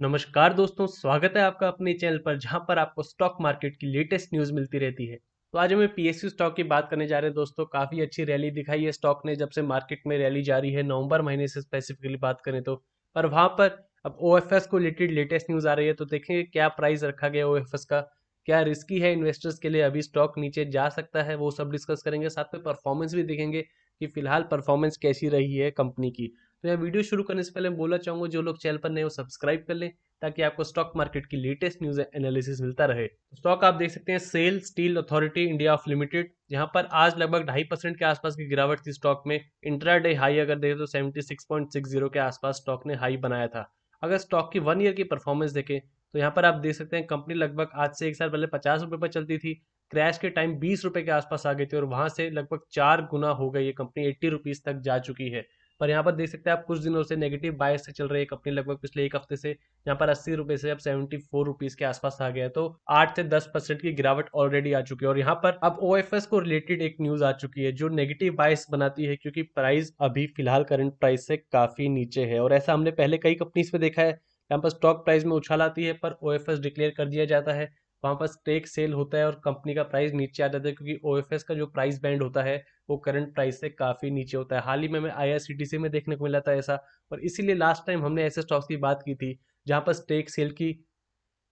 नमस्कार दोस्तों, स्वागत है आपका अपने चैनल पर जहां पर आपको स्टॉक मार्केट की लेटेस्ट न्यूज़ मिलती रहती है। तो आज हमें पीएसयू स्टॉक की बात करने जा रहे हैं दोस्तों। काफ़ी अच्छी रैली दिखाई है स्टॉक ने जब से मार्केट में रैली जारी है नवंबर महीने से स्पेसिफिकली बात करें तो। पर वहां पर अब ओएफएस को रिलेटेड लेटेस्ट न्यूज़ आ रही है तो देखेंगे क्या प्राइस रखा गया ओएफएस का, क्या रिस्की है इन्वेस्टर्स के लिए, अभी स्टॉक नीचे जा सकता है, वो सब डिस्कस करेंगे। साथ में परफॉर्मेंस भी देखेंगे कि फिलहाल परफॉर्मेंस कैसी रही है कंपनी की। तो यह वीडियो शुरू करने से पहले मैं बोलना चाहूंगा जो लोग चैनल पर नए हो सब्सक्राइब कर लें ताकि आपको स्टॉक मार्केट की लेटेस्ट न्यूज़ एनालिसिस मिलता रहे। स्टॉक आप देख सकते हैं SAIL steel authority India of limited, जहां पर आज लगभग 2.5% के आसपास की गिरावट थी स्टॉक में। इंट्राडे हाई अगर देखें तो 76.60 के आसपास स्टॉक ने हाई बनाया था। अगर स्टॉक की 1 ईयर की परफॉर्मेंस देखें तो यहाँ पर आप देख सकते हैं कंपनी लगभग आज से 1 साल पहले 50 रुपए पर चलती थी। क्रैश के टाइम 20 रुपए के आसपास आ गई थी और वहां से लगभग 4 गुना हो गई, ये कंपनी 80 रुपीज तक जा चुकी है। पर यहाँ पर देख सकते हैं आप कुछ दिनों से नेगेटिव बायस से चल रही है कंपनी, लगभग पिछले एक हफ्ते से यहाँ पर 80 रुपए से अब 74 रुपीज के आसपास आ गया है। तो 8 से 10% की गिरावट ऑलरेडी आ चुकी है और यहाँ पर अब ओएफएस को रिलेटेड एक न्यूज आ चुकी है जो नेगेटिव बायस बनाती है, क्योंकि प्राइस अभी फिलहाल करंट प्राइस से काफी नीचे है और ऐसा हमने पहले कई कंपनीज में देखा है। यहाँ पर स्टॉक प्राइस में उछाल आती है पर ओएफएस डिक्लेयर कर दिया जाता है, वहां पर स्टेक सेल होता है और कंपनी का प्राइस नीचे आ जाता है, क्योंकि ओएफएस का जो प्राइस बैंड होता है वो करंट प्राइस से काफी नीचे होता है। हाल ही में आईआरसीटीसी में देखने को मिला था ऐसा, और इसीलिए लास्ट टाइम हमने ऐसे स्टॉक्स की बात की थी जहां पर स्टेक सेल की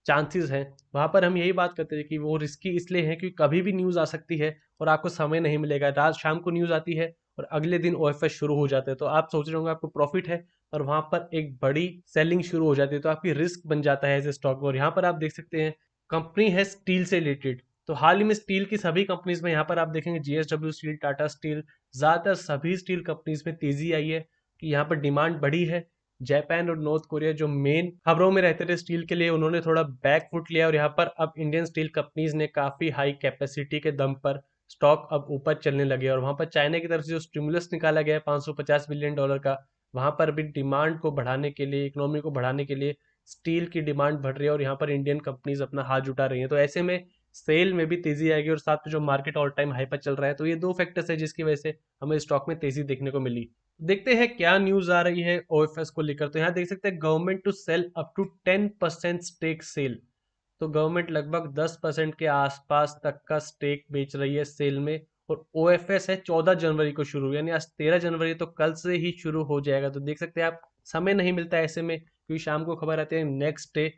चांसेस हैं। वहां पर हम यही बात करते थे कि वो रिस्की इसलिए है क्योंकि कभी भी न्यूज आ सकती है और आपको समय नहीं मिलेगा। रात शाम को न्यूज आती है और अगले दिन ओएफएस शुरू हो जाते हैं, तो आप सोच रहे होंगे आपको प्रॉफिट है और वहां पर एक बड़ी सेलिंग शुरू हो जाती है, तो आपकी रिस्क बन जाता है ऐसे स्टॉक में। और यहाँ पर आप देख सकते हैं कंपनी है स्टील से रिलेटेड, तो हाल ही में स्टील की सभी कंपनीज में यहाँ पर आप देखेंगे जीएसडब्ल्यू स्टील, टाटा स्टील, ज्यादातर सभी स्टील कंपनीज में तेजी आई है कि यहाँ पर डिमांड बढ़ी है। जापान और नॉर्थ कोरिया जो मेन खबरों में रहते थे स्टील के लिए, उन्होंने थोड़ा बैक फुट लिया और यहाँ पर अब इंडियन स्टील कंपनीज ने काफी हाई कैपेसिटी के दम पर स्टॉक अब ऊपर चलने लगे। और वहां पर चाइना की तरफ से जो स्टिमुलस निकाला गया है $550 बिलियन का, वहां पर भी डिमांड को बढ़ाने के लिए, इकोनॉमी को बढ़ाने के लिए स्टील की डिमांड बढ़ रही है और यहाँ पर इंडियन कंपनीज अपना हाथ जुटा रही है। तो ऐसे में सेल में भी तेजी आएगी और साथ में जो मार्केट ऑल टाइम हाई पर चल रहा है, तो ये दो फैक्टर्स है जिसकी वजह से हमें स्टॉक में तेजी देखने को मिली। देखते हैं क्या न्यूज आ रही है ओएफएस को लेकर। तो यहाँ देख सकते हैं government to sell up to 10% stake sale, तो गवर्नमेंट लगभग 10% के आसपास तक का स्टेक बेच रही है सेल में। और ओएफएस है 14 जनवरी को शुरू, यानी आज 13 जनवरी, तो कल से ही शुरू हो जाएगा। तो देख सकते हैं आप समय नहीं मिलता है ऐसे में, क्योंकि शाम को खबर आती है नेक्स्ट डे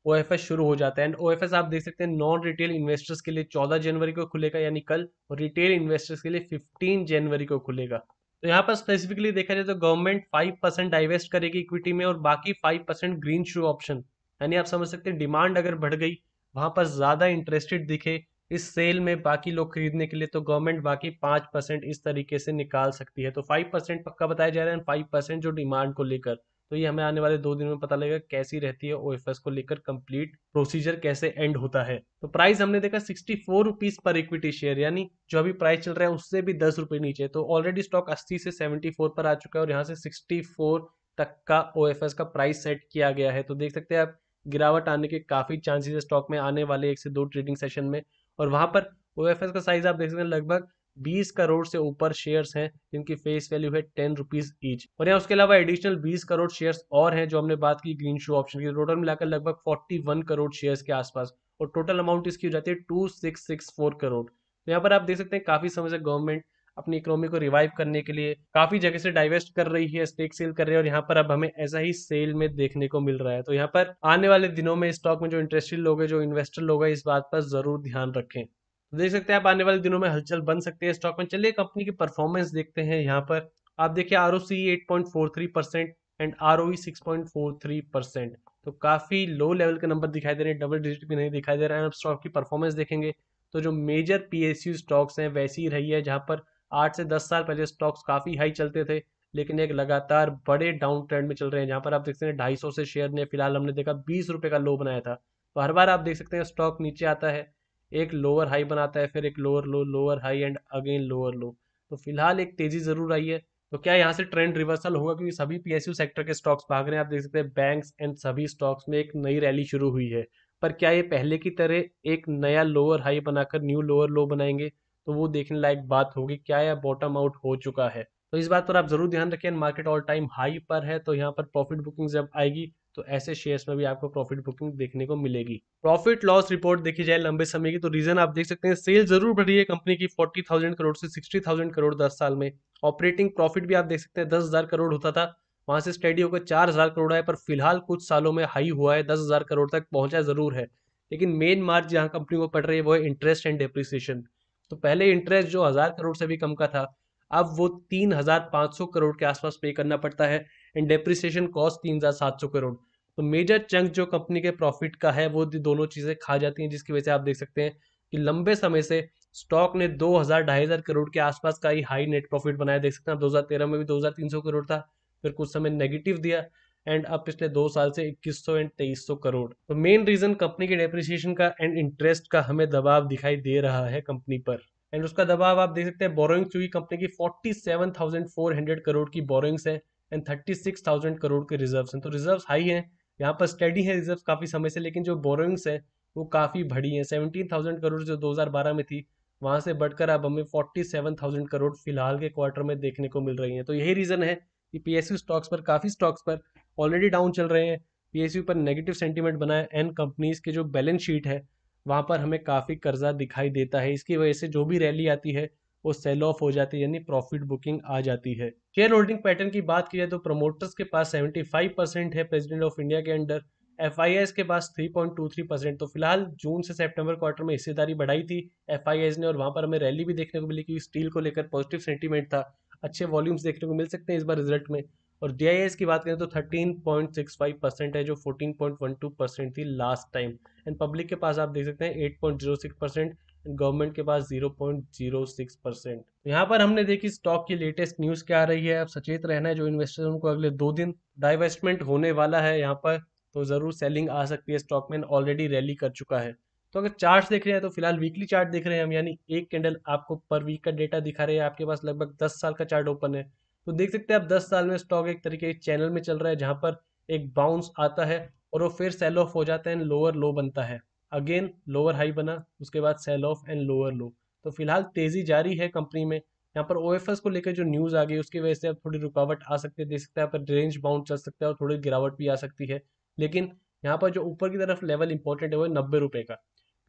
ओएफएस शुरू हो जाता है। एंड ओएफएस आप देख सकते हैं नॉन रिटेल इन्वेस्टर्स के लिए 14 जनवरी को खुलेगा यानी कल, और रिटेल इन्वेस्टर्स के लिए 15 जनवरी को खुलेगा। तो यहाँ पर स्पेसिफिकली देखा जाए तो गवर्नमेंट 5% डाइवेस्ट करेगी इक्विटी में और बाकी 5% ग्रीन शू ऑप्शन, यानी आप समझ सकते हैं डिमांड अगर बढ़ गई, वहां पर ज्यादा इंटरेस्टेड दिखे इस सेल में बाकी लोग खरीदने के लिए, तो गवर्नमेंट बाकी 5% इस तरीके से निकाल सकती है। तो 5% पक्का बताया जा रहा है, 5% जो डिमांड को लेकर। तो ये हमें आने वाले 2 दिनों में पता लगेगा कैसी रहती है ओएफएस को लेकर कंप्लीट प्रोसीजर कैसे एंड होता है। तो प्राइस हमने देखा 64 रुपीज पर इक्विटी शेयर, यानी जो अभी प्राइस चल रहा है उससे भी 10 रुपए नीचे। तो ऑलरेडी स्टॉक 80 से 74 पर आ चुका है और यहाँ से 64 तक का ओएफएस का प्राइस सेट किया गया है। तो देख सकते हैं आप गिरावट आने के काफी चांसेस है स्टॉक में आने वाले 1 से 2 ट्रेडिंग सेशन में। और वहां पर ओएफएस का साइज आप देख सकते हैं लगभग 20 करोड़ से ऊपर शेयर्स हैं जिनकी फेस वैल्यू है 10 रुपीज ईच। और यहाँ उसके अलावा एडिशनल 20 करोड़ शेयर्स और हैं जो हमने बात की ग्रीन शू ऑप्शन की, टोटल मिलाकर लगभग 41 करोड़ शेयर्स के आसपास, और टोटल अमाउंट इसकी हो जाती है 2664 करोड़। तो यहाँ पर आप देख सकते हैं काफी समय से गवर्नमेंट अपनी इकोनॉमी को रिवाइव करने के लिए काफी जगह से डाइवेस्ट कर रही है, स्टेक सेल कर रही है, और यहाँ पर अब हमें ऐसा ही सेल में देखने को मिल रहा है। तो यहाँ पर आने वाले दिनों में स्टॉक में जो इंटरेस्टेड लोग हैं, जो इन्वेस्टर लोग हैं, इस बात पर जरूर ध्यान रखें। तो देख सकते हैं आप आने वाले दिनों में हलचल बन सकती है स्टॉक में। चलिए कंपनी की परफॉर्मेंस देखते हैं। यहाँ पर आप देखिए ROCE 8.43% एंड ROE 6.43%, तो काफी लो लेवल के नंबर दिखाई दे रहे हैं, डबल डिजिट भी नहीं दिखाई दे रहा है। अब स्टॉक की परफॉर्मेंस देखेंगे तो जो मेजर पीएसयू स्टॉक्स हैं वैसी ही रही है, जहां पर 8 से 10 साल पहले स्टॉक्स काफी हाई चलते थे लेकिन एक लगातार बड़े डाउन ट्रेंड में चल रहे हैं। जहां पर आप देखते हैं 250 से शेयर ने फिलहाल हमने देखा 20 रुपए का लो बनाया था। तो हर बार आप देख सकते हैं स्टॉक नीचे आता है, एक लोअर हाई बनाता है, फिर एक lower low, lower high and again lower low. तो फिलहाल एक तेजी जरूर आई है। तो क्या यहाँ से ट्रेंड रिवर्सल होगा, क्योंकि सभी पीएसयू सेक्टर के स्टॉक्स भाग रहे हैं। आप देख सकते हैं बैंक्स एंड सभी स्टॉक्स में एक नई रैली शुरू हुई है। पर क्या ये पहले की तरह एक नया लोअर हाई बनाकर न्यू लोअर लो बनाएंगे, तो वो देखने लायक बात होगी। क्या यह बॉटम आउट हो चुका है, तो इस बात पर आप जरूर ध्यान रखें। मार्केट ऑल टाइम हाई पर है, तो यहाँ पर प्रॉफिट बुकिंग जब आएगी तो ऐसे शेयर्स में भी आपको प्रॉफिट बुकिंग देखने को मिलेगी। प्रॉफिट लॉस रिपोर्ट देखी जाए लंबे समय की, तो रीजन आप देख सकते हैं, सेल जरूर बढ़ी है कंपनी की 40,000 करोड़ से 60,000 करोड़ 10 साल में। ऑपरेटिंग प्रॉफिट भी आप देख सकते हैं 10,000 करोड़ होता था, वहां से स्टेडी होकर 4,000 करोड़ है, पर फिलहाल कुछ सालों में हाई हुआ है, 10,000 करोड़ तक पहुंचा जरूर है। लेकिन मेन मार्क जहां कंपनी को पड़ रही है वो है इंटरेस्ट एंड डेप्रिसिएशन। तो पहले इंटरेस्ट जो 1,000 करोड़ से भी कम का था, अब वो 3,500 करोड़ के आसपास पे करना पड़ता है, एंड डेप्रिसिएशन कॉस्ट 3,700 करोड़। तो मेजर चंक जो कंपनी के प्रॉफिट का है वो दोनों चीजें खा जाती हैं, जिसकी वजह से आप देख सकते हैं कि लंबे समय से स्टॉक ने 2,000-2,500 करोड़ के आसपास का ही हाई नेट प्रॉफिट बनाया। देख सकते हैं आप 2013 में भी 2,300 करोड़ था, फिर कुछ समय नेगेटिव दिया, एंड अब पिछले 2 साल से 2,100 एंड 2,300 करोड़। तो मेन रीजन कंपनी के डेप्रिसिएशन का एंड इंटरेस्ट का हमें दबाव दिखाई दे रहा है कंपनी पर। एंड उसका दबाव आप देख सकते हैं बोरोइंग, क्योंकि कंपनी की 47,400 करोड़ की बोरोइंग्स है एंड 36,000 करोड़ के रिजर्व्स हैं। तो रिजर्व्स हाई हैं, यहाँ पर स्टेडी है रिजर्व काफी समय से, लेकिन जो बोरोइंग्स है वो काफी बड़ी है। 17,000 करोड़ जो 2012 में थी, वहां से बढ़कर अब हमें 47,000 करोड़ फिलहाल के क्वार्टर में देखने को मिल रही है। तो यही रीजन है कि पीएसयू स्टॉक्स पर, काफी स्टॉक्स पर ऑलरेडी डाउन चल रहे हैं, पीएसयू पर नेगेटिव सेंटीमेंट बना है, एंड कंपनीज के जो बैलेंस शीट है वहां पर हमें काफी कर्जा दिखाई देता है। इसकी वजह से जो भी रैली आती है वो सेल ऑफ हो जाती है, यानी प्रॉफिट बुकिंग आ जाती है। शेयर होल्डिंग पैटर्न की बात की जाए तो प्रमोटर्स के पास 75% है प्रेसिडेंट ऑफ इंडिया के अंडर, एफआईआईज के पास 3.23%। तो फिलहाल जून से सितंबर क्वार्टर में हिस्सेदारी बढ़ाई थी एफआईआईज ने, और वहां पर हमें रैली भी देखने को मिली, क्योंकि स्टील को लेकर पॉजिटिव सेंटीमेंट था। अच्छे वॉल्यूम्स देखने को मिल सकते हैं इस बार रिजल्ट में। और डीआईएस की बात करें तो 13.65% है, जो 14.12% थी लास्ट टाइम। एंड पब्लिक के पास आप देख सकते हैं 8.06%, गवर्नमेंट के पास 0.06%। यहाँ पर हमने देखी स्टॉक की लेटेस्ट न्यूज क्या आ रही है। अब सचेत रहना है जो इन्वेस्टरों को, अगले 2 दिन डाइवेस्टमेंट होने वाला है यहाँ पर, तो जरूर सेलिंग आ सकती है। स्टॉक में ऑलरेडी रैली कर चुका है। तो अगर चार्ट देख रहे हैं तो फिलहाल वीकली चार्ट देख रहे हैं हम, यानी एक कैंडल आपको पर वीक का डेटा दिखा रहे हैं। आपके पास लगभग 10 साल का चार्ट ओपन है, तो देख सकते हैं आप 10 साल में स्टॉक एक तरीके के चैनल में चल रहा है, जहां पर एक बाउंस आता है और वो फिर सेल ऑफ हो जाता है, लोअर लो बनता है, अगेन लोअर हाई बना, उसके बाद sell off and lower low. तो फिलहाल तेजी जारी है कंपनी में। यहाँ पर ओएफएस को लेकर जो न्यूज आ गई उसकी वजह से अब थोड़ी रुकावट आ सकती है। देख सकते हैं यहाँ पर रेंज बाउंड चल सकता है और थोड़ी गिरावट भी आ सकती है। लेकिन यहाँ पर जो ऊपर की तरफ लेवल इंपॉर्टेंट है वो 90 रुपए का,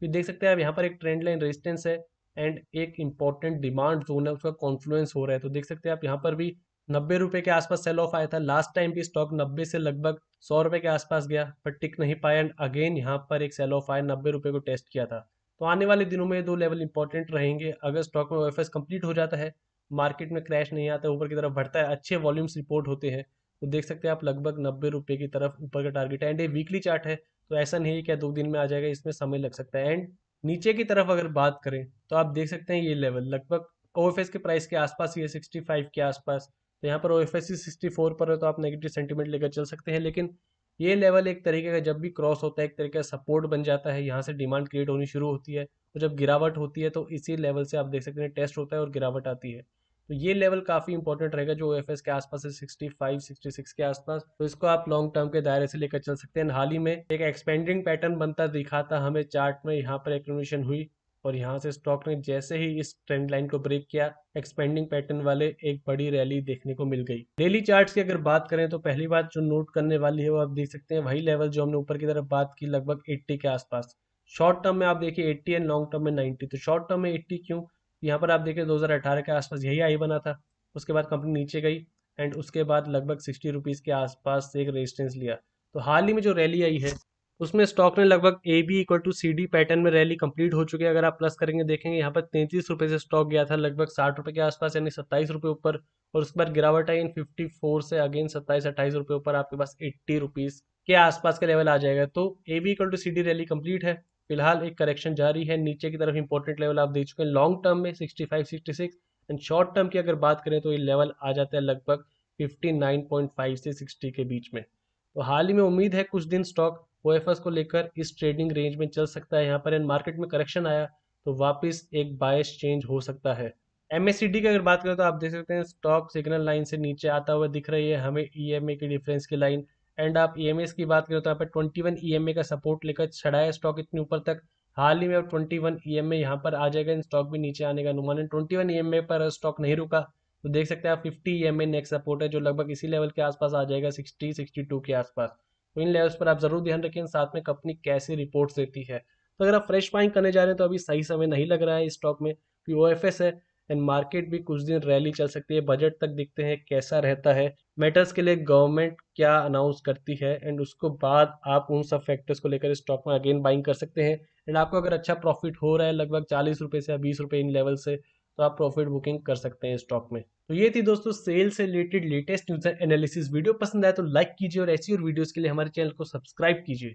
फिर देख सकते हैं आप यहाँ पर एक ट्रेंड लाइन रेजिस्टेंस है एंड एक इंपॉर्टेंट डिमांड जोन है, उसका कॉन्फ्लुएंस हो रहा है। तो देख सकते हैं आप यहाँ पर भी 90 रुपए के आसपास सेल ऑफ आया था लास्ट टाइम भी, स्टॉक 90 से लगभग 100 रुपए के आसपास गया, पर टिक नहीं पाया, एंड अगेन यहाँ पर एक सेल ऑफ आया, 90 रुपए को टेस्ट किया था। तो आने वाले दिनों में ये दो लेवल इंपॉर्टेंट रहेंगे। अगर स्टॉक में ओएफएस कंप्लीट हो जाता है, मार्केट में क्रैश नहीं आता, ऊपर की तरफ बढ़ता है, अच्छे वॉल्यूम्स रिपोर्ट होते हैं, तो देख सकते हैं आप लगभग 90 रुपए की तरफ ऊपर का टारगेट है। एंड ये वीकली चार्ट है, तो ऐसा नहीं है कि 2 दिन में आ जाएगा, इसमें समय लग सकता है। एंड नीचे की तरफ अगर बात करें तो आप देख सकते हैं ये लेवल लगभग ओएफएस के प्राइस के आसपास ही है, 65 के आसपास। तो यहाँ पर ओएफएस 64 पर है, तो आप नेगेटिव सेंटीमेंट लेकर चल सकते हैं। लेकिन ये लेवल एक तरीके का जब भी क्रॉस होता है, एक तरीके का सपोर्ट बन जाता है, यहाँ से डिमांड क्रिएट होनी शुरू होती है। तो जब गिरावट होती है तो इसी लेवल से आप देख सकते हैं टेस्ट होता है और गिरावट आती है। तो ये लेवल काफी इंपॉर्टेंट रहेगा जो ओएफएस के आसपास है, 65 66 के आसपास। तो इसको आप लॉन्ग टर्म के दायरे से लेकर चल सकते हैं। हाल ही में एक एक्सपेंडिंग पैटर्न बनता दिखा था हमें चार्ट में, यहाँ पर एक्टिवेशन हुई और यहाँ से स्टॉक ने जैसे ही इस ट्रेंड लाइन को ब्रेक किया, एक्सपेंडिंग पैटर्न वाले एक बड़ी रैली देखने को मिल गई। डेली चार्ट्स की अगर बात करें तो पहली बात जो नोट करने वाली है वो आप देख सकते हैं वही लेवल जो हमने ऊपर की तरफ बात की, लगभग 80 के आसपास। शॉर्ट टर्म में आप देखिए 80 एंड लॉन्ग टर्म में 90। तो शॉर्ट टर्म में 80 क्यों, यहाँ पर आप देखिए 2018 के आसपास यही हाई बना था, उसके बाद कंपनी नीचे गई एंड उसके बाद लगभग 60 रुपीज के आसपास से एक रेजिस्टेंस लिया। तो हाल ही में जो रैली आई है उसमें स्टॉक ने लगभग A B equal to C D pattern में रैली कंप्लीट हो चुकी है। अगर आप प्लस करेंगे देखेंगे यहाँ पर 33 रुपए से स्टॉक गया था लगभग 60 रुपए के आसपास, यानी 27 रुपए ऊपर, और उसके बाद गिरावट आई इन 54 से अगेन 27 28 रुपए ऊपर, आपके पास 80 रुपीज के आसपास का लेवल आ जाएगा। तो A B equal to C D rally complete है, फिलहाल एक करेक्शन जारी है, नीचे की तरफ इंपॉर्टेंट लेवल आप देख चुके हैं लॉन्ग टर्म में 65 66, एंड शॉर्ट टर्म की अगर बात करें तो ये लेवल आ जाता है लगभग 59.5 से 60 के बीच में। तो हाल ही में उम्मीद है कुछ दिन स्टॉक ओएफएस को लेकर इस ट्रेडिंग रेंज में चल सकता है। यहाँ पर इन मार्केट में करेक्शन आया तो वापस एक बायस चेंज हो सकता है। एमएससीडी की अगर बात करें तो आप देख सकते हैं स्टॉक सिग्नल लाइन से नीचे आता हुआ दिख रही है हमें, ईएमए की डिफरेंस की लाइन। एंड आप ईएमएस की बात करें तो यहाँ पर 21 ईएमए का सपोर्ट लेकर चढ़ा है स्टॉक इतने ऊपर तक। हाल ही में अब 21 ईएमए यहाँ पर आ जाएगा, इन स्टॉक भी नीचे आने का अनुमान है। 21 ईएमए पर स्टॉक नहीं रुका, तो देख सकते हैं आप 50 ईएमए नेक्स्ट सपोर्ट है जो लगभग इसी लेवल के आसपास आ जाएगा, 60 62 के आसपास। तो इन लेवल्स पर आप जरूर ध्यान रखें, साथ में कंपनी कैसी रिपोर्ट्स देती है। तो अगर आप फ्रेश बाइंग करने जा रहे हैं तो अभी सही समय नहीं लग रहा है इस स्टॉक में, क्योंकि ओएफएस है एंड मार्केट भी कुछ दिन रैली चल सकती है। बजट तक देखते हैं कैसा रहता है, मेटल्स के लिए गवर्नमेंट क्या अनाउंस करती है, एंड उसको बाद आप उन सब फैक्टर्स को लेकर स्टॉक में अगेन बाइंग कर सकते हैं। एंड आपको अगर अच्छा प्रॉफिट हो रहा है लगभग 40 रुपये से या 20 रुपये इन लेवल से, तो आप प्रॉफिट बुकिंग कर सकते हैं स्टॉक में। तो ये थी दोस्तों सेल से related latest news analysis. Video पसंद आए तो लाइक कीजिए और ऐसी और वीडियोस के लिए हमारे चैनल को सब्सक्राइब कीजिए।